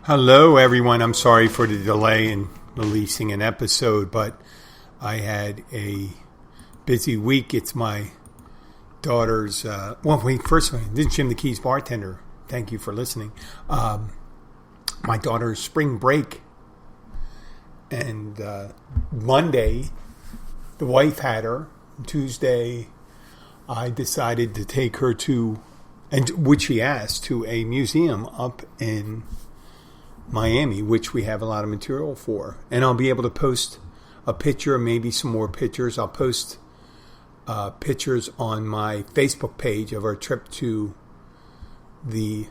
Hello, everyone. I'm sorry for the delay in releasing an episode, but I had a busy week. It's my daughter's, first of all, this is Jim the Keys Bartender. Thank you for listening. My daughter's spring break. And Monday, the wife had her. Tuesday, I decided to take her to, and which she asked, to a museum up in Miami, which we have a lot of material for. And I'll be able to post a picture, maybe some more pictures. I'll post pictures on my Facebook page of our trip to the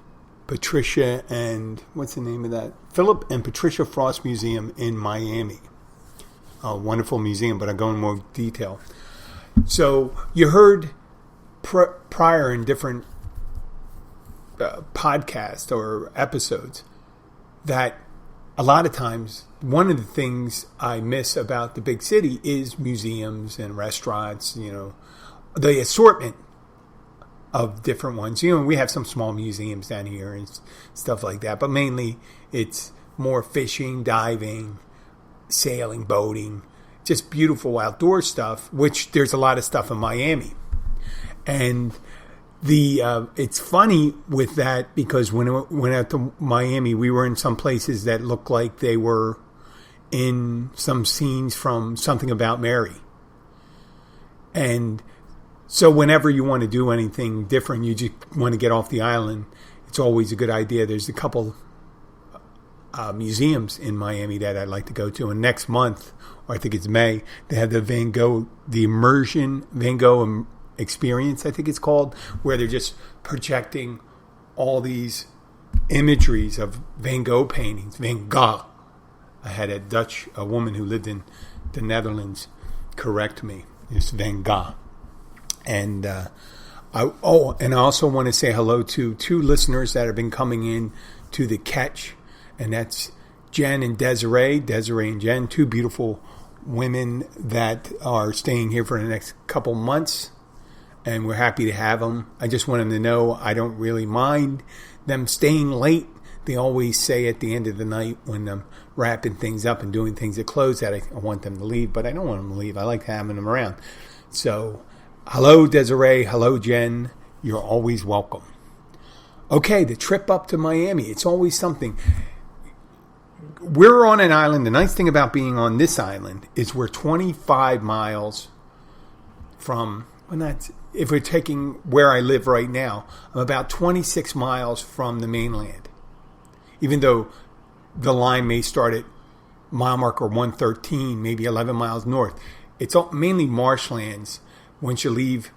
Patricia and, what's the name of that? Philip and Patricia Frost Museum in Miami. A wonderful museum, but I'll go in more detail. So you heard prior in different podcasts or episodes that a lot of times one of the things I miss about the big city is museums and restaurants, the assortment of different ones. We have some small museums down here and stuff like that, but mainly it's more fishing, diving, sailing, boating, just beautiful outdoor stuff, which there's a lot of stuff in Miami. And it's funny with that because when I went out to Miami, we were in some places that looked like they were in some scenes from Something About Mary. And so whenever you want to do anything different, you just want to get off the island, it's always a good idea. There's a couple museums in Miami that I'd like to go to. And next month, or I think it's May, they have the Immersion Van Gogh experience, I think it's called, where they're just projecting all these imageries of Van Gogh paintings. Van Gogh. I had a woman who lived in the Netherlands correct me. It's Van Gogh. And I also want to say hello to two listeners that have been coming in to the Catch, and that's Jen and Desiree and Jen, two beautiful women that are staying here for the next couple months. And we're happy to have them. I just want them to know I don't really mind them staying late. They always say at the end of the night when I'm wrapping things up and doing things at close that I want them to leave, but I don't want them to leave. I like having them around. So, hello Desiree, hello Jen. You're always welcome. Okay, the trip up to Miami. It's always something. We're on an island. The nice thing about being on this island is we're 25 miles from, if we're taking where I live right now, I'm about 26 miles from the mainland. Even though the line may start at mile marker 113, maybe 11 miles north. It's mainly marshlands once you leave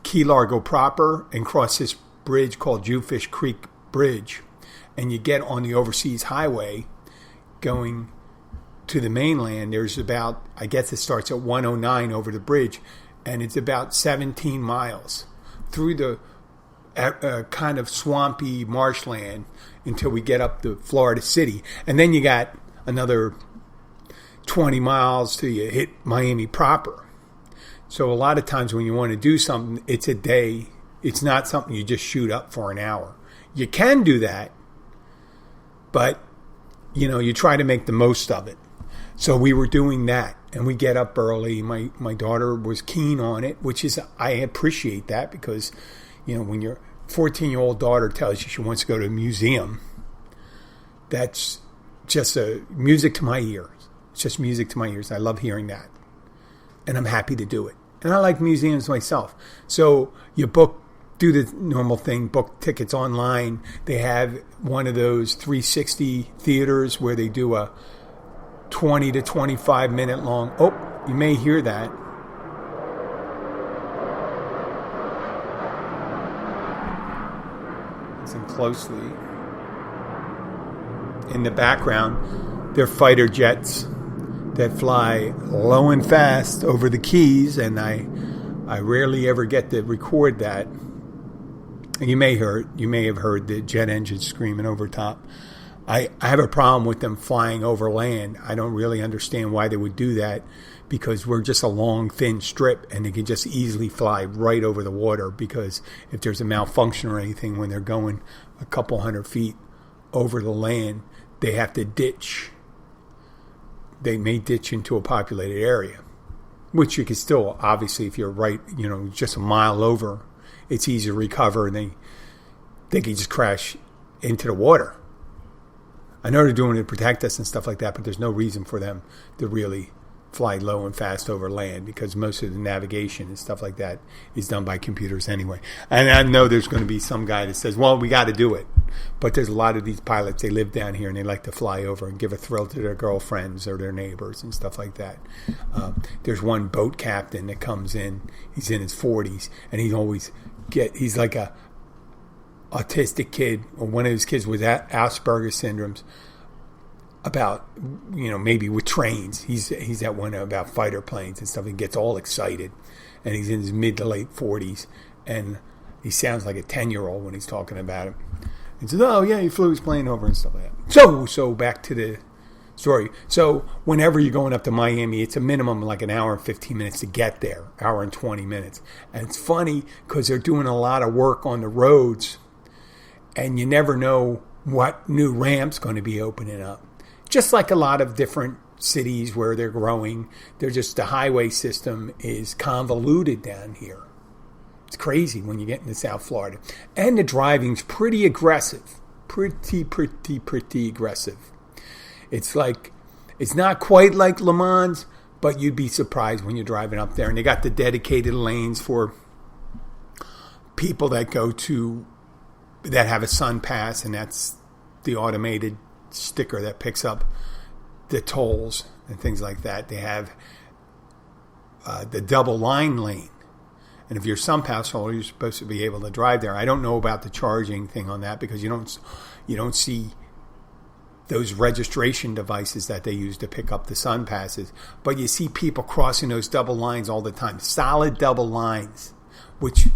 Key Largo proper and cross this bridge called Jewfish Creek Bridge, and you get on the overseas highway going to the mainland. There's about, I guess it starts at 109 over the bridge, and it's about 17 miles through the kind of swampy marshland until we get up to Florida City. And then you got another 20 miles till you hit Miami proper. So a lot of times when you want to do something, it's a day. It's not something you just shoot up for an hour. You can do that, but you try to make the most of it. So we were doing that, and we get up early. My daughter was keen on it, which is, I appreciate that because, when your 14-year-old daughter tells you she wants to go to a museum, that's just music to my ears. It's just music to my ears. I love hearing that, and I'm happy to do it. And I like museums myself. So you do the normal thing, book tickets online. They have one of those 360 theaters where they do a 20 to 25 minute long. Oh, you may hear that. Listen closely. In the background, they're fighter jets that fly low and fast over the Keys, and I rarely ever get to record that. You may have heard the jet engine screaming over top. I have a problem with them flying over land. I don't really understand why they would do that, because we're just a long, thin strip, and they can just easily fly right over the water, because if there's a malfunction or anything when they're going a couple hundred feet over the land, they have to ditch. They may ditch into a populated area, which you can still, obviously, if you're right, just a mile over, it's easy to recover, and they can just crash into the water. I know they're doing it to protect us and stuff like that, but there's no reason for them to really fly low and fast over land, because most of the navigation and stuff like that is done by computers anyway. And I know there's going to be some guy that says, well, we got to do it. But there's a lot of these pilots, they live down here and they like to fly over and give a thrill to their girlfriends or their neighbors and stuff like that. There's one boat captain that comes in, he's in his 40s, and he's like a autistic kid, or one of his kids with Asperger's syndromes, about, maybe with trains. He's at one about fighter planes and stuff. He gets all excited, and he's in his mid to late 40s, and he sounds like a 10-year-old when he's talking about it. He says, oh yeah, he flew his plane over and stuff like that. So back to the story. So whenever you're going up to Miami, it's a minimum like an hour and 15 minutes to get there, hour and 20 minutes. And it's funny because they're doing a lot of work on the roads, and you never know what new ramp's going to be opening up. Just like a lot of different cities where they're growing, the highway system is convoluted down here. It's crazy when you get into South Florida. And the driving's pretty aggressive. Pretty aggressive. It's not quite like Le Mans, but you'd be surprised when you're driving up there. And they got the dedicated lanes for people that that have a Sun Pass, and that's the automated sticker that picks up the tolls and things like that. They have the double line lane, and if you're Sun Pass holder, you're supposed to be able to drive there. I don't know about the charging thing on that, because you don't see those registration devices that they use to pick up the Sun Passes, but you see people crossing those double lines all the time, solid double lines, which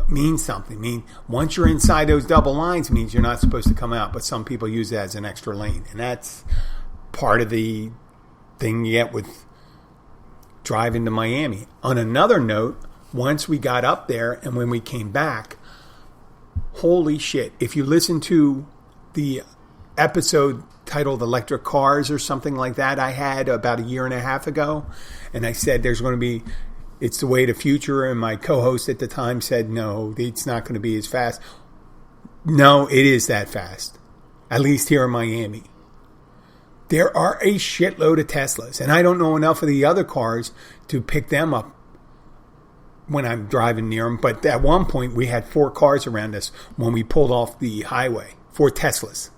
means something. Once you're inside those double lines, means you're not supposed to come out, but some people use that as an extra lane, and that's part of the thing you get with driving to Miami. On another note, once we got up there and when we came back, holy shit, if you listen to the episode titled Electric Cars or something like that I had about a year and a half ago, and I said it's the way to the future, and my co-host at the time said, no, it's not going to be as fast. No, it is that fast, at least here in Miami. There are a shitload of Teslas, and I don't know enough of the other cars to pick them up when I'm driving near them, but at one point we had 4 cars around us when we pulled off the highway, 4 Teslas,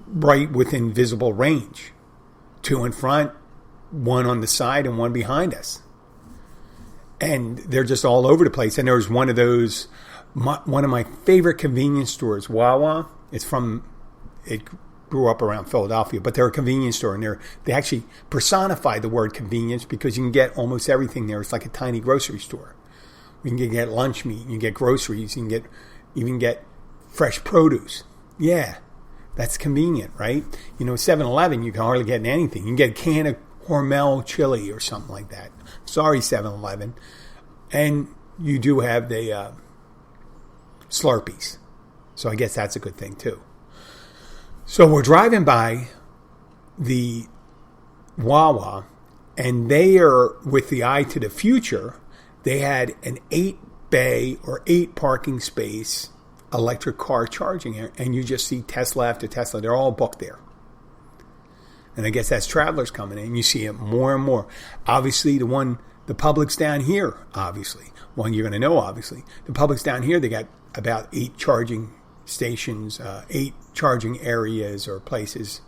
right within visible range, 2 in front, 1 on the side, and 1 behind us. And they're just all over the place. And there was one of those, one of my favorite convenience stores, Wawa. It grew up around Philadelphia, but they're a convenience store, and they actually personify the word convenience because you can get almost everything there. It's like a tiny grocery store. You can get lunch meat, you can get groceries, you can even get fresh produce. Yeah, that's convenient, right? 7-Eleven, you can hardly get anything. You can get a can of Hormel chili or something like that. Sorry, 7-Eleven. And you do have the Slurpees. So I guess that's a good thing too. So we're driving by the Wawa, and they are, with the eye to the future, they had an 8-bay or 8 parking space electric car charging area, and you just see Tesla after Tesla. They're all booked there. And I guess that's travelers coming in. You see it more and more. Obviously, the public's down here, obviously. One you're going to know, obviously. The public's down here, they got about 8 charging stations, 8 charging areas or places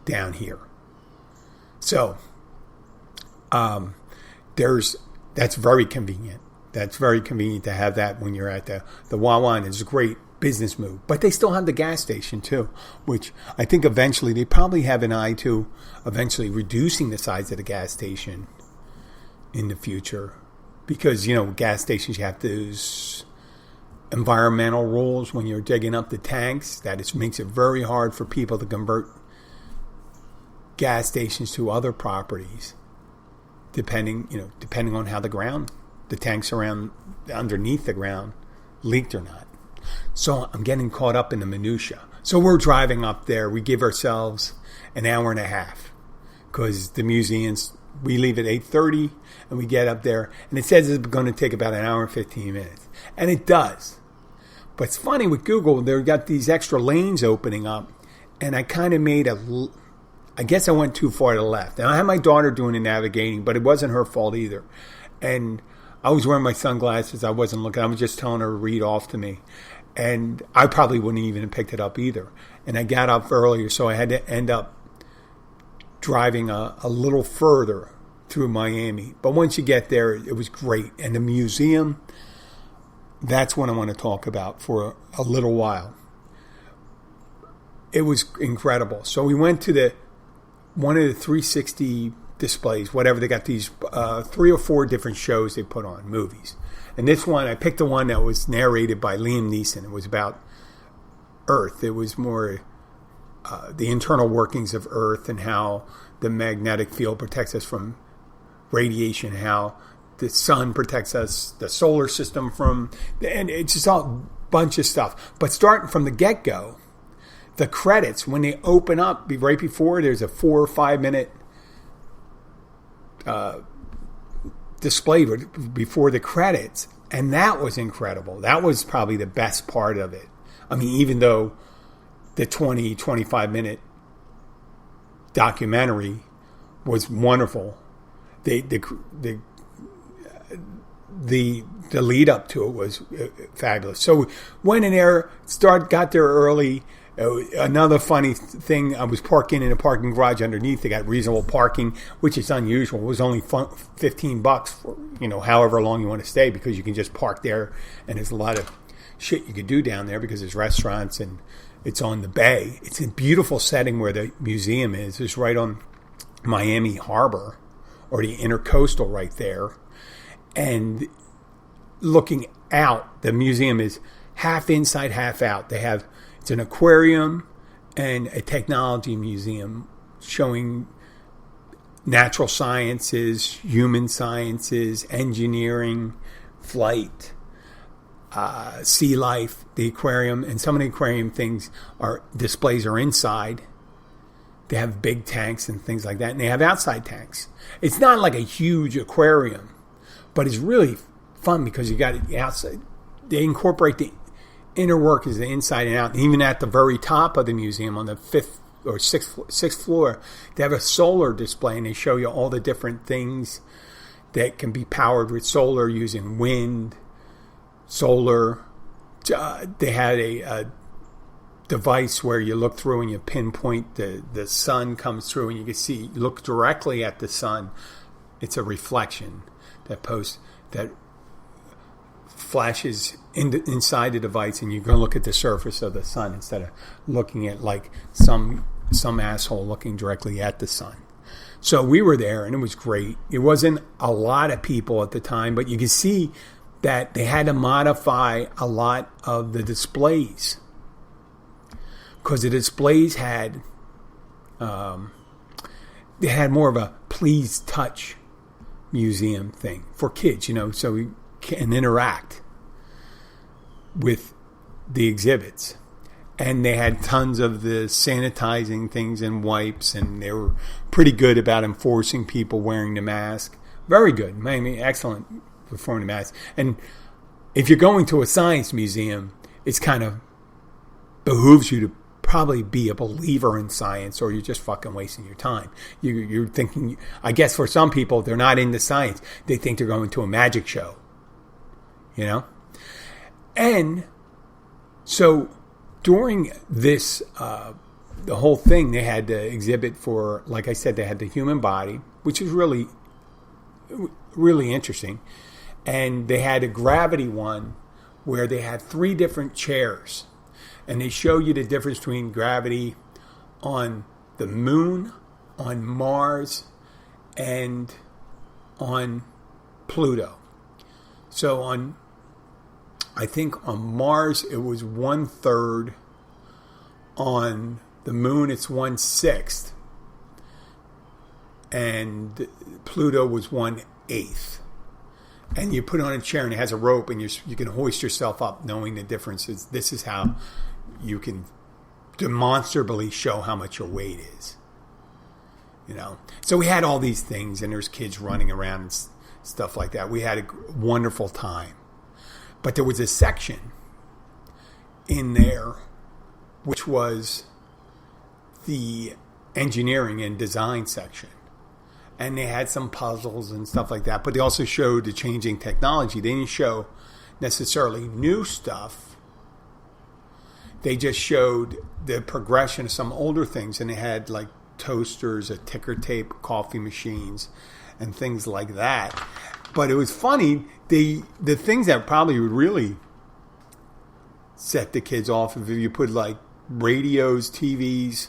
down here. So, that's very convenient. That's very convenient to have that when you're at the Wawa, and it's a great business move. But they still have the gas station too, which I think eventually they probably have an eye to eventually reducing the size of the gas station in the future, because gas stations, you have those environmental rules when you're digging up the tanks that it makes it very hard for people to convert gas stations to other properties, depending on how the tanks around underneath the ground leaked or not. So I'm getting caught up in the minutia. So we're driving up there. We give ourselves an hour and a half because the museums, we leave at 8:30 and we get up there. And it says it's going to take about an hour and 15 minutes. And it does. But it's funny with Google, they've got these extra lanes opening up. And I kind of I guess I went too far to the left. And I had my daughter doing the navigating, but it wasn't her fault either. And I was wearing my sunglasses. I wasn't looking. I was just telling her to read off to me. And I probably wouldn't even have picked it up either. And I got up earlier, so I had to end up driving a little further through Miami. But once you get there, it was great. And the museum, that's what I want to talk about for a little while. It was incredible. So we went to one of the 360 displays, whatever. They got these 3 or 4 different shows they put on, movies. And this one, I picked the one that was narrated by Liam Neeson. It was about Earth. It was more the internal workings of Earth and how the magnetic field protects us from radiation, how the sun protects us, the solar system from... And it's just all a bunch of stuff. But starting from the get-go, the credits, when they open up, right before, there's a 4 or 5 minute display before the credits, and that was incredible. That was probably the best part of it. I mean, even though the 25 minute documentary was wonderful, the lead up to it was fabulous. So went in there, got there early. Another funny thing, I was parking in a parking garage underneath. They got reasonable parking, which is unusual. It was only $15 for, however long you want to stay, because you can just park there, and there's a lot of shit you could do down there because there's restaurants and it's on the bay. It's a beautiful setting where the museum is. It's right on Miami Harbor, or the Intercoastal right there. And looking out, the museum is half inside, half out. It's an aquarium and a technology museum showing natural sciences, human sciences, engineering, flight, sea life, the aquarium. And some of the aquarium displays are inside. They have big tanks and things like that. And they have outside tanks. It's not like a huge aquarium, but it's really fun because you got it outside. They incorporate the inner work is the inside and out. And even at the very top of the museum, on the 5th or 6th floor, they have a solar display, and they show you all the different things that can be powered with solar, using wind, solar. They had a device where you look through and you pinpoint the sun comes through, and you can look directly at the sun. It's a reflection that flashes inside the device, and you're going to look at the surface of the sun instead of looking at like some asshole looking directly at the sun. So we were there, and it was great. It wasn't a lot of people at the time, but you can see that they had to modify a lot of the displays, because the displays had they had more of a please touch museum thing for kids, so we can interact with the exhibits. And they had tons of the sanitizing things and wipes, and they were pretty good about enforcing people wearing the mask. Very good. I mean, excellent performing the mask. And if you're going to a science museum, it's kind of behooves you to probably be a believer in science, or you're just fucking wasting your time. You're thinking, I guess for some people, they're not into science. They think they're going to a magic show, And so during this, the whole thing, they had the exhibit for, like I said, they had the human body, which is really, really interesting. And they had a gravity one where they had 3 different chairs. And they show you the difference between gravity on the moon, on Mars, and on Pluto. So I think on Mars it was 1/3. On the moon it's 1/6. And Pluto was 1/8. And you put it on a chair, and it has a rope, and you can hoist yourself up, knowing the differences. This is how you can demonstrably show how much your weight is. So we had all these things, and there's kids running around and stuff like that. We had a wonderful time. But there was a section in there which was the engineering and design section. And they had some puzzles and stuff like that. But they also showed the changing technology. They didn't show necessarily new stuff. They just showed the progression of some older things. And they had like toasters, a ticker tape, coffee machines, and things like that. But it was funny. The things that probably would really set the kids off if you put like radios, TVs,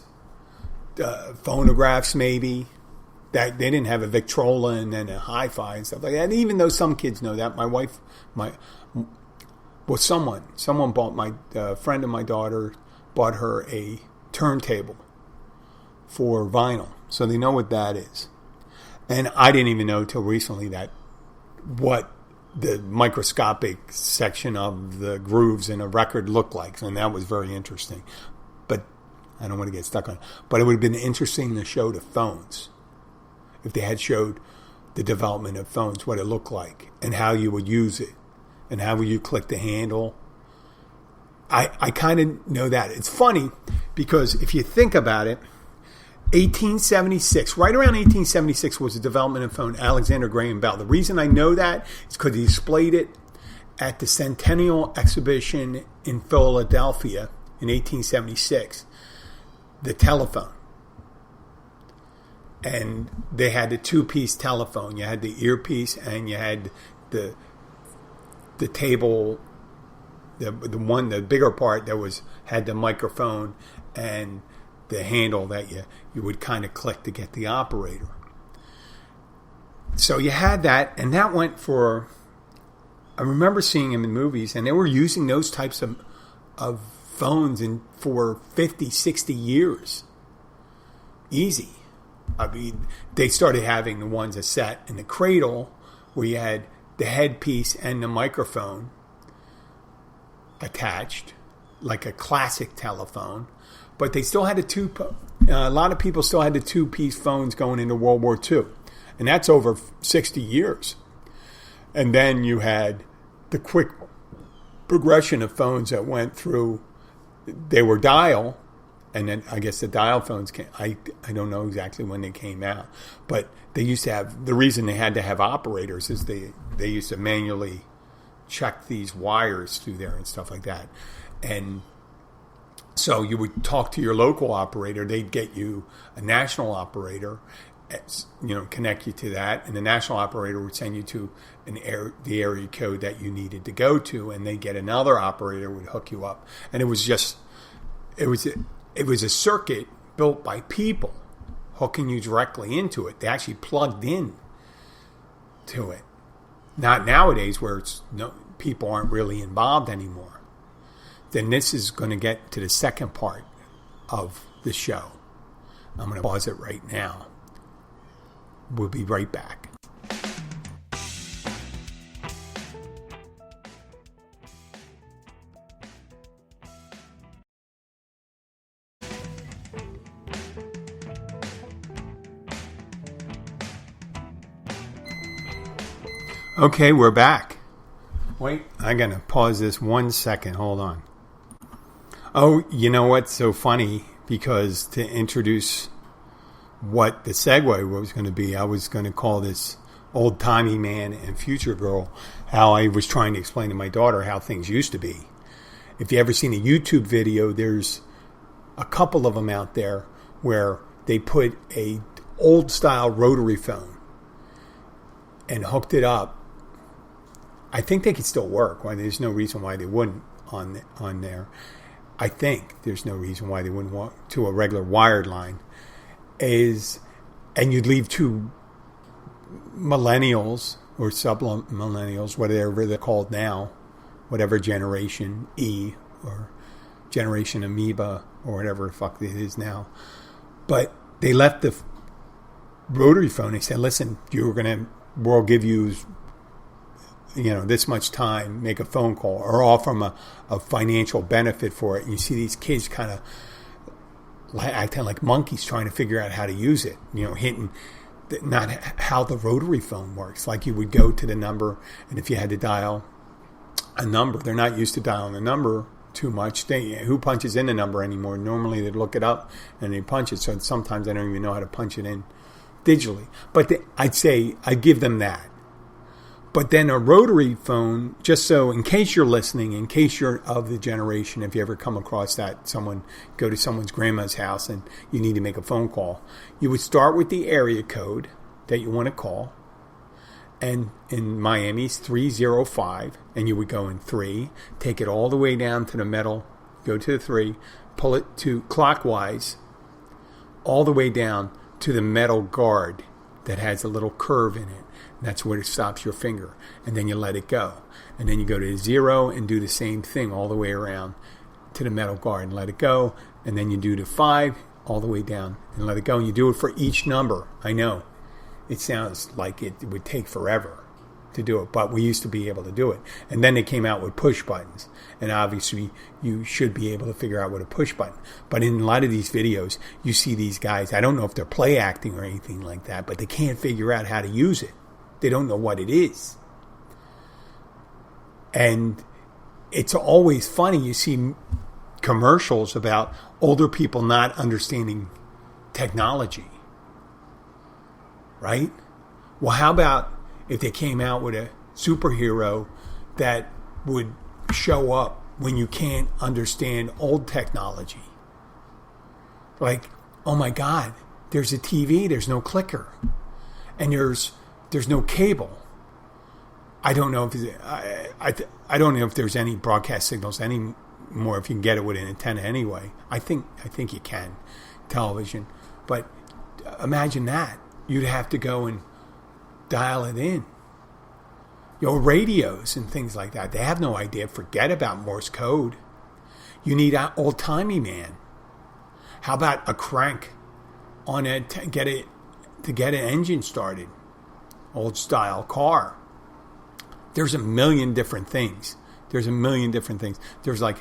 phonographs maybe. That they didn't have a Victrola and then a hi-fi and stuff like that. And even though some kids know that, someone bought my friend of my daughter bought her a turntable for vinyl, so they know what that is. And I didn't even know till recently what the microscopic section of the grooves in a record looked like, and that was very interesting. But I don't want to get stuck on it. But it would have been interesting to show the phones. If they had showed the development of phones, what it looked like, and how you would use it, and how would you click the handle. I kind of know that. It's funny because if you think about it, 1876, right around 1876 was the development of phone, Alexander Graham Bell. The reason I know that is because he displayed it at the Centennial Exhibition in Philadelphia in 1876, the telephone. And they had the two-piece telephone. You had the earpiece and you had the table, the bigger part that had the microphone and the handle that you would kind of click to get the operator. So you had that, and that went for, I remember seeing them in movies, and they were using those types of phones for 50, 60 years. Easy. I mean, they started having the ones that sat in the cradle where you had the headpiece and the microphone attached, like a classic telephone. But they still had a lot of people still had the two-piece phones going into World War II. And that's over 60 years. And then you had the quick progression of phones that went through, they were dial. And then I guess the dial phones came. I don't know exactly when they came out, but they used to have, the reason they had to have operators is they used to manually check these wires through there and stuff like that. And so you would talk to your local operator. They'd get you a national operator, connect you to that, and the national operator would send you to the area code that you needed to go to, and they'd get another operator would hook you up. And it was a circuit built by people hooking you directly into it. They actually plugged in to it. Not nowadays where people aren't really involved anymore. Then this is going to get to the second part of the show. I'm going to pause it right now. We'll be right back. Okay, we're back. Wait, I'm going to pause this 1 second. Hold on. Oh, you know what's so funny? Because to introduce what the segue was going to be, I was going to call this Old Timey Man and Future Girl, how I was trying to explain to my daughter how things used to be. If you ever seen a YouTube video, there's a couple of them out there where they put a old style rotary phone and hooked it up. I think they could still work. There's no reason why they wouldn't on there. I think there's no reason why they wouldn't want to a regular wired line. And you'd leave two millennials or sub-millennials, whatever they're called now, whatever generation E or generation amoeba or whatever the fuck it is now. But they left the rotary phone. They said, listen, we'll give you this much time, make a phone call or offer them a financial benefit for it. And you see these kids kind of acting like monkeys trying to figure out how to use it. Hitting not how the rotary phone works. Like you would go to the number, and if you had to dial a number, they're not used to dialing the number too much. Who punches in the number anymore? Normally they'd look it up and they punch it. So sometimes I don't even know how to punch it in digitally. But I'd give them that. But then a rotary phone, just so in case you're listening, in case you're of the generation, if you ever come across that, go to someone's grandma's house and you need to make a phone call, you would start with the area code that you want to call. And in Miami's 305, and you would go in 3, take it all the way down to the metal, go to the 3, pull it to clockwise, all the way down to the metal guard that has a little curve in it. And that's where it stops your finger. And then you let it go. And then you go to 0 and do the same thing all the way around to the metal guard and let it go. And then you do the 5 all the way down and let it go. And you do it for each number. I know. It sounds like it would take forever to do it, but we used to be able to do it. And then they came out with push buttons. And obviously, you should be able to figure out what a push button. But in a lot of these videos, you see these guys, I don't know if they're play acting or anything like that, but they can't figure out how to use it. They don't know what it is. And it's always funny. You see commercials about older people not understanding technology. Right? Well, how about if they came out with a superhero that would show up when you can't understand old technology? Like, oh my God, there's a TV, there's no clicker. And there's no cable. I don't know if I don't know if there's any broadcast signals anymore. If you can get it with an antenna anyway, I think you can, television. But imagine that you'd have to go and dial it in. Radios and things like that. They have no idea. Forget about Morse code. You need an Old Timey Man. How about a crank on it to get an engine started? Old style car. There's a million different things. There's like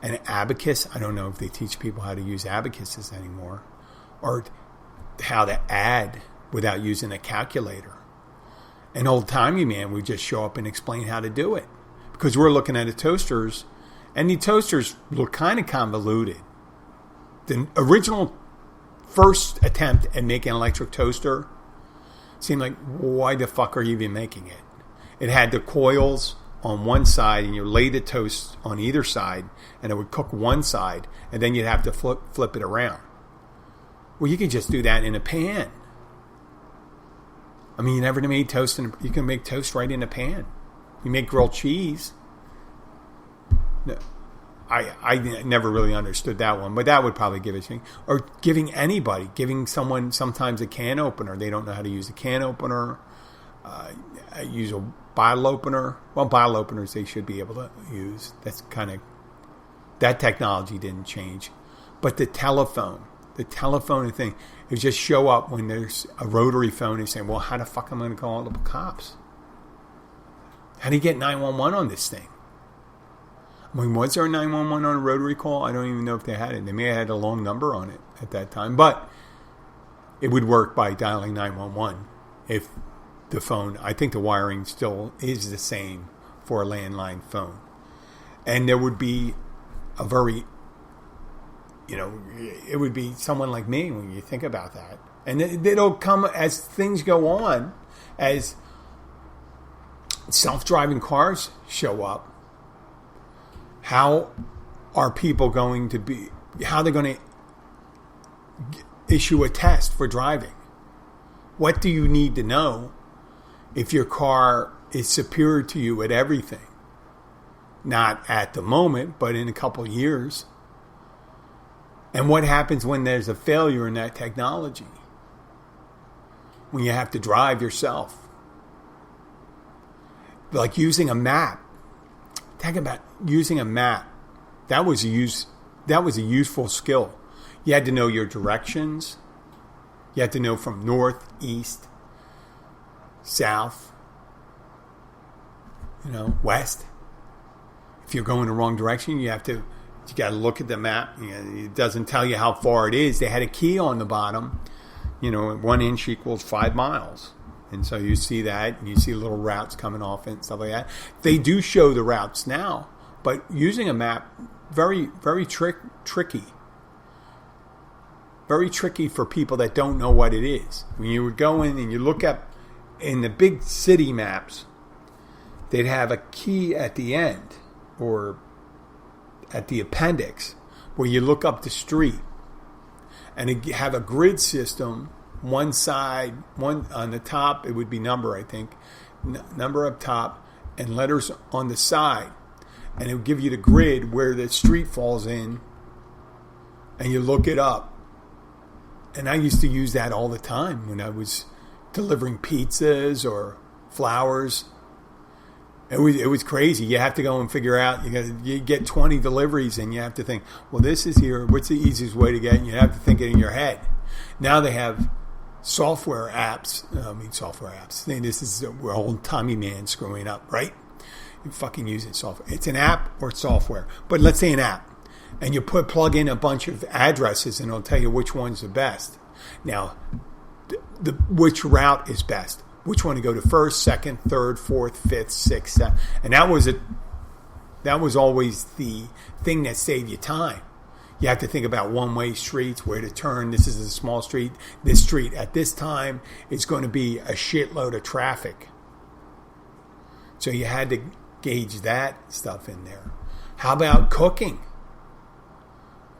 an abacus. I don't know if they teach people how to use abacuses anymore, or how to add without using a calculator. An Old Timey Man would just show up and explain how to do it, because we're looking at the toasters, and the toasters look kind of convoluted. The original first attempt at making an electric toaster seemed like, why the fuck are you even making it? It had the coils on one side, and you lay the toast on either side, and it would cook one side, and then you'd have to flip it around. Well, you could just do that in a pan. I mean, you never made toast, and you can make toast right in a pan. You make grilled cheese. No, I never really understood that one, but that would probably give it a thing. Or giving someone sometimes a can opener. They don't know how to use a can opener. Use a bottle opener. Well, bottle openers they should be able to use. That technology didn't change. But the telephone thing, it would just show up when there's a rotary phone and say, well, how the fuck am I going to call the cops? How do you get 911 on this thing? I mean, was there a 911 on a rotary call? I don't even know if they had it. They may have had a long number on it at that time. But it would work by dialing 911 if the phone, I think the wiring still is the same for a landline phone. And there would be a very, it would be someone like me when you think about that. And it'll come as things go on, as self-driving cars show up. How are people going to be, how they're going to issue a test for driving? What do you need to know if your car is superior to you at everything? Not at the moment, but in a couple of years. And what happens when there's a failure in that technology? When you have to drive yourself. Like using a map. Talk about using a map. That was a useful skill. You had to know your directions. You had to know from north, east, south, west. If you're going the wrong direction, you have to You got to look at the map. It doesn't tell you how far it is. They had a key on the bottom. 1 inch equals 5 miles. And so you see that, and you see little routes coming off it and stuff like that. They do show the routes now, but using a map, very, very tricky. Very tricky for people that don't know what it is. When you would go in and you look up in the big city maps, they'd have a key at the end or at the appendix where you look up the street, and it have a grid system. One side, one on the top, it would be number, I think, number up top, and letters on the side, and it would give you the grid where the street falls in, and you look it up. And I used to use that all the time when I was delivering pizzas or flowers. It was crazy. You have to go and figure out. You get 20 deliveries, and you have to think, well, this is here. What's the easiest way to get it? And you have to think it in your head. Now they have software apps. This is where Old Timey Man screwing up, right? You fucking use it software. It's an app or it's software. But let's say an app. And you plug in a bunch of addresses, and it'll tell you which one's the best. Now, which route is best? Which one to go to first, second, third, fourth, fifth, sixth, seventh? And that was always the thing that saved you time. You have to think about one-way streets, where to turn. This is a small street. This street at this time is going to be a shitload of traffic. So you had to gauge that stuff in there. How about cooking?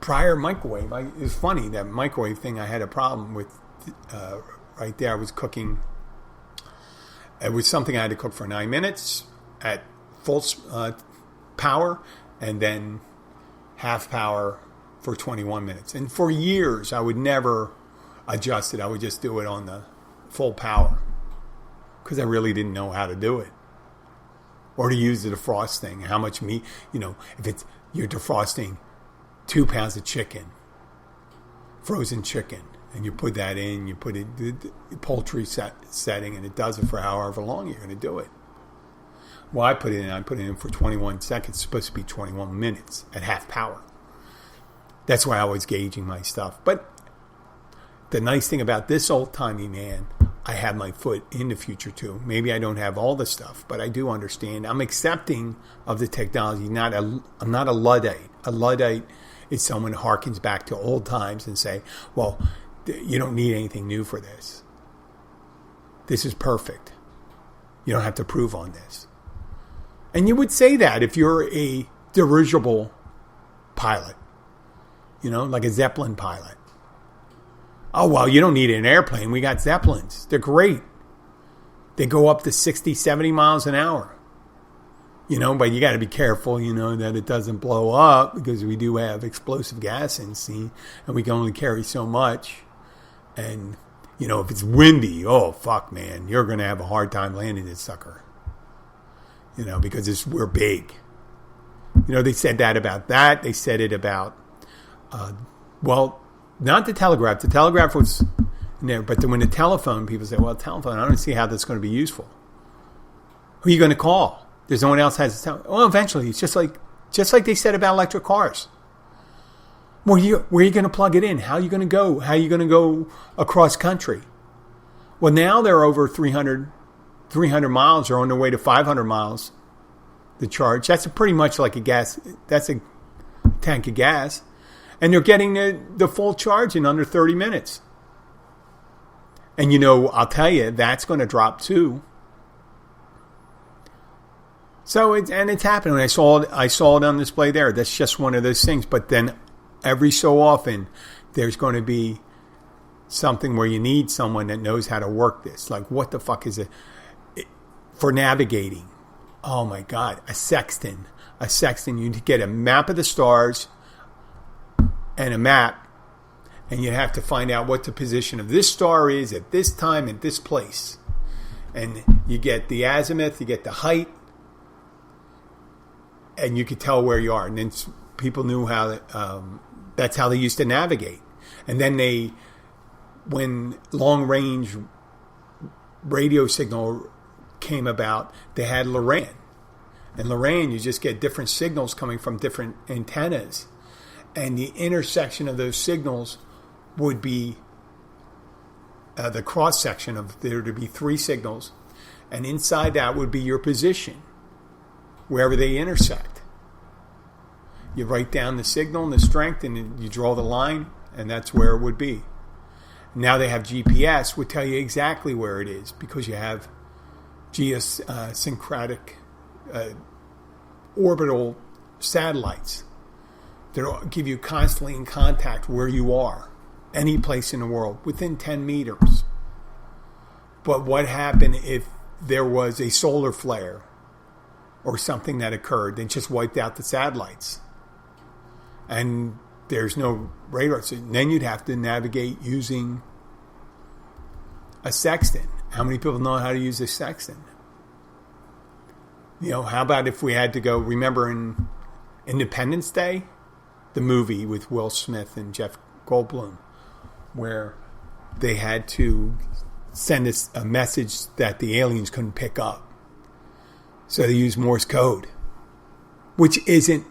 Prior microwave, it's funny, that microwave thing I had a problem with right there. I was cooking. It was something I had to cook for 9 minutes at full power, and then half power for 21 minutes. And for years, I would never adjust it. I would just do it on the full power because I really didn't know how to do it. Or to use the defrost thing. How much meat, if you're defrosting 2 pounds of chicken, frozen chicken, and you put that in, you put it the poultry setting, and it does it for however long you're going to do it. Well, I put it in for 21 seconds. It's supposed to be 21 minutes at half power. That's why I was gauging my stuff. But the nice thing about this Old Timey Man, I have my foot in the future too. Maybe I don't have all the stuff, but I do understand. I'm accepting of the technology. I'm not a Luddite. A Luddite is someone who harkens back to old times and say, well, you don't need anything new for this. This is perfect. You don't have to prove on this. And you would say that if you're a dirigible pilot, like a Zeppelin pilot. Oh, well, you don't need an airplane. We got Zeppelins. They're great. They go up to 60, 70 miles an hour. But you got to be careful, that it doesn't blow up, because we do have explosive gas in sea, and we can only carry so much. And, if it's windy, oh, fuck, man, you're going to have a hard time landing this sucker. Because we're big. They said that about that. They said it about, not the telegraph. The telegraph was there, but when the telephone, people say, well, telephone, I don't see how that's going to be useful. Who are you going to call? There's no one else has a telephone. Well, eventually, it's just like they said about electric cars. Where are you going to plug it in? How are you going to go? How are you going to go across country? Well, now they're over 300 miles, or on their way to 500 miles, the charge. That's pretty much like a gas. That's a tank of gas. And they're getting the full charge in under 30 minutes. And I'll tell you, that's going to drop too. So it's happening. I saw it on display there. That's just one of those things. But then every so often, there's going to be something where you need someone that knows how to work this. Like, what the fuck is it? For navigating. Oh my God, a sextant. You get a map of the stars and a map, and you have to find out what the position of this star is at this time at this place. And you get the azimuth, you get the height, and you could tell where you are. And then people knew how, that's how they used to navigate. And then when long-range radio signal came about, they had Loran. And Loran, you just get different signals coming from different antennas And the intersection of those signals would be the cross section of there to be 3 signals. And inside that would be your position, wherever they intersect. You write down the signal and the strength, and you draw the line, and that's where it would be. Now they have GPS, would tell you exactly where it is, because you have geosyncratic orbital satellites that'll give you constantly in contact where you are, any place in the world, within 10 meters. But what happened if there was a solar flare or something that occurred that just wiped out the satellites? And there's no radar. So then you'd have to navigate using a sextant. How many people know how to use a sextant? How about if we had to go, remember in Independence Day, the movie with Will Smith and Jeff Goldblum, where they had to send us a message that the aliens couldn't pick up. So they used Morse code, which isn't,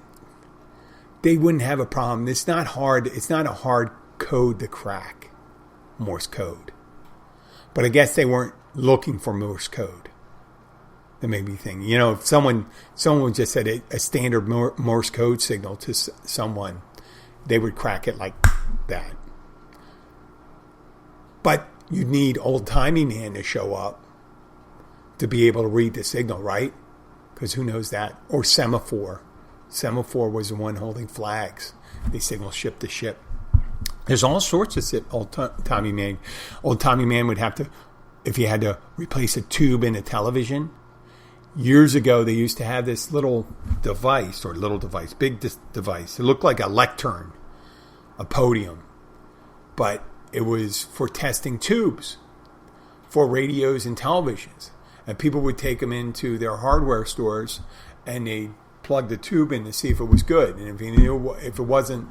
they wouldn't have a problem. It's not hard. It's not a hard code to crack, Morse code. But I guess they weren't looking for Morse code. That made me think. If someone just said a standard Morse code signal to someone, they would crack it like that. But you'd need Old Timey Man to show up to be able to read the signal, right? Because who knows that? Or semaphore. Semaphore was the one holding flags. They signal ship to ship. There's all sorts of Old Timey Man. Old Timey Man would have to, if he had to replace a tube in a television. Years ago, they used to have this big device. It looked like a lectern, a podium. But it was for testing tubes for radios and televisions. And people would take them into their hardware stores and they'd plug the tube in to see if it was good. And if it wasn't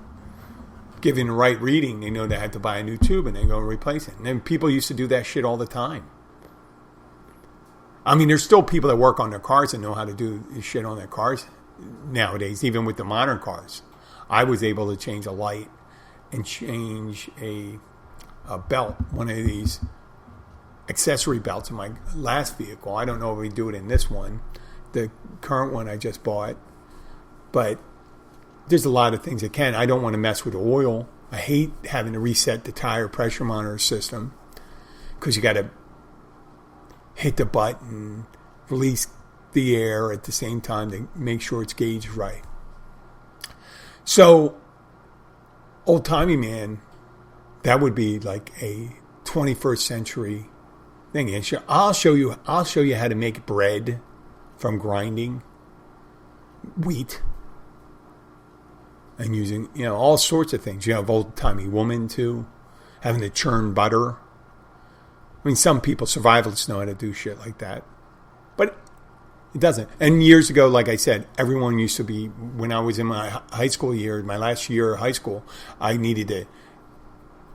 giving the right reading, they know they had to buy a new tube and then go and replace it. And then people used to do that shit all the time. I mean, there's still people that work on their cars and know how to do shit on their cars nowadays, even with the modern cars. I was able to change a light and change a belt, one of these accessory belts in my last vehicle. I don't know if we do it in this one, the current one I just bought. But there's a lot of things that can. I don't want to mess with oil. I hate having to reset the tire pressure monitor system because you got to hit the button, release the air at the same time to make sure it's gauged right. So, Old Timey Man, that would be like a 21st century thing. And I'll show you how to make bread from grinding wheat and using all sorts of things. You have Old Timey Woman too, having to churn butter. I mean, some people, survivalists, know how to do shit like that. But it doesn't. And years ago, like I said, everyone used to be, when I was in my high school year, my last year of high school, I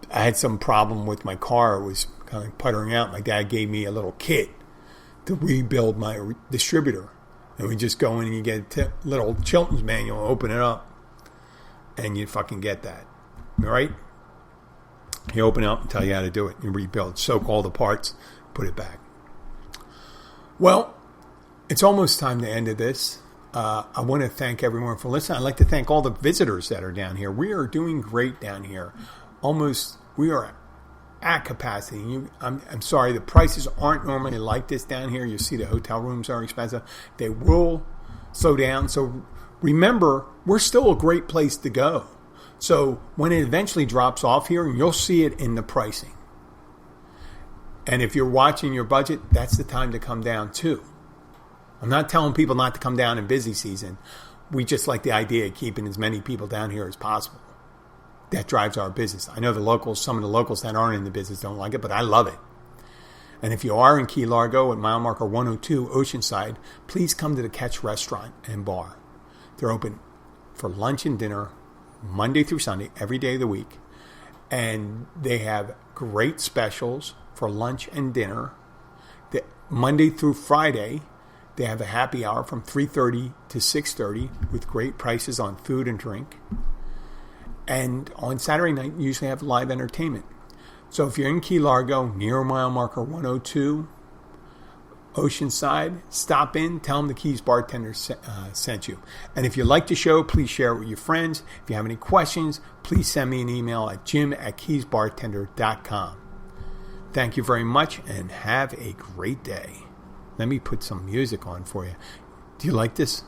had some problem with my car. It was kind of puttering out. My dad gave me a little kit to rebuild my distributor. And we just go in and you get a little Chilton's manual, open it up, and you fucking get that. All right? You open it up and tell you how to do it. You rebuild, soak all the parts, put it back. Well, it's almost time to end of this. I want to thank everyone for listening. I'd like to thank all the visitors that are down here. We are doing great down here. We are at capacity. I'm sorry, the prices aren't normally like this down here. You see the hotel rooms are expensive. They will slow down. So remember, we're still a great place to go. So when it eventually drops off here, you'll see it in the pricing. And if you're watching your budget, that's the time to come down too. I'm not telling people not to come down in busy season. We just like the idea of keeping as many people down here as possible. That drives our business. I know some of the locals that aren't in the business don't like it, but I love it. And if you are in Key Largo at mile marker 102 Oceanside, please come to the Catch Restaurant and Bar. They're open for lunch and dinner Monday through Sunday, every day of the week. And they have great specials for lunch and dinner. Monday through Friday, they have a happy hour from 3:30 to 6:30 with great prices on food and drink. And on Saturday night, you usually have live entertainment. So if you're in Key Largo, near mile marker 102, Oceanside, stop in, tell them the Keys Bartender sent you. And if you like the show, please share it with your friends. If you have any questions, please send me an email at jim@keysbartender.com. Thank you very much and have a great day. Let me put some music on for you. Do you like this?